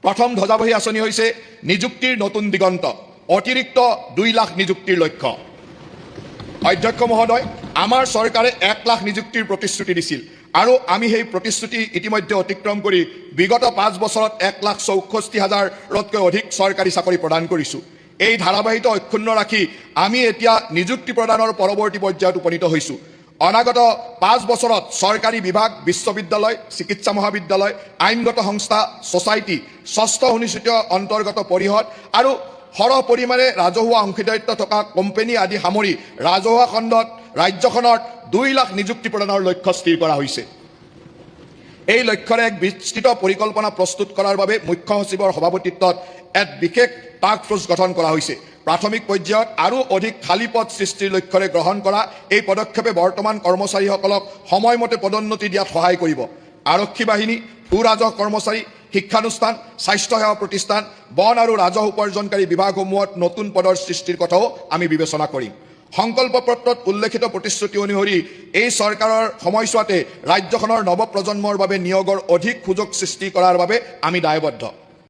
প্ৰথম ধ্বজাবাহী আঁচনি হৈছে নিযুক্তিৰ নতুন দিগন্ত, অতিৰিক্ত 2 লাখ নিযুক্তিৰ লক্ষ্য। অধ্যক্ষ মহোদয়, আমাৰ চৰকাৰে 1 লাখ নিযুক্তিৰ প্ৰতিশ্ৰুতি দিছিল আৰু আমি সেই প্ৰতিশ্ৰুতি ইতিমধ্যে অতিক্ৰম কৰি বিগত 5 বছৰত 1,64,000তকৈ অধিক চৰকাৰী চাকৰি প্ৰদান কৰিছোঁ। এই ধাৰাবাহিকতা অক্ষুণ্ণ ৰাখি আমি এতিয়া নিযুক্তি প্ৰদানৰ পৰৱৰ্তী পৰ্যায়ত উপনীত হৈছোঁ। অনাগত 5 বছৰত চৰকাৰী বিভাগ, বিশ্ববিদ্যালয়, চিকিৎসা মহাবিদ্যালয়, আইনগত সংস্থা, ছ'চাইটি, ষষ্ঠ অনুসূচিত অন্তৰ্গত পৰিষদ আৰু সৰহ পৰিমাণে ৰাজহুৱা অংশীদাৰিত্ব থকা কোম্পানী আদি সামৰি ৰাজহুৱা খণ্ডত ৰাজ্যখনত 2 লাখ নিযুক্তি প্ৰদানৰ লক্ষ্য স্থিৰ কৰা হৈছে। এই লক্ষ্যৰে এক বিস্তৃত পৰিকল্পনা প্ৰস্তুত কৰাৰ বাবে মুখ্য সচিবৰ সভাপতিত্বত এক বিশেষ টাস্ক ফ'ৰ্চ গঠন কৰা হৈছে। প্ৰাথমিক পৰ্যায়ত আৰু অধিক খালী পদ সৃষ্টিৰ লক্ষ্যৰে গ্ৰহণ কৰা এই পদক্ষেপে বৰ্তমান কৰ্মচাৰীসকলক সময়মতে পদোন্নতি দিয়াত সহায় কৰিব। আৰক্ষী বাহিনী, ভূ-ৰাজহ কৰ্মচাৰী, শিক্ষানুষ্ঠান, স্বাস্থ্যসেৱা প্ৰতিষ্ঠান, বন আৰু ৰাজহ উপাৰ্জনকাৰী বিভাগসমূহত নতুন পদৰ সৃষ্টিৰ কথাও আমি বিবেচনা কৰিম। সংকল্প পত্ৰত উল্লেখিত প্ৰতিশ্ৰুতি অনুসৰি এই চৰকাৰৰ সময়ছোৱাতে ৰাজ্যখনৰ নৱপ্ৰজন্মৰ বাবে নিয়োগৰ অধিক সুযোগ সৃষ্টি কৰাৰ বাবে আমি দায়বদ্ধ।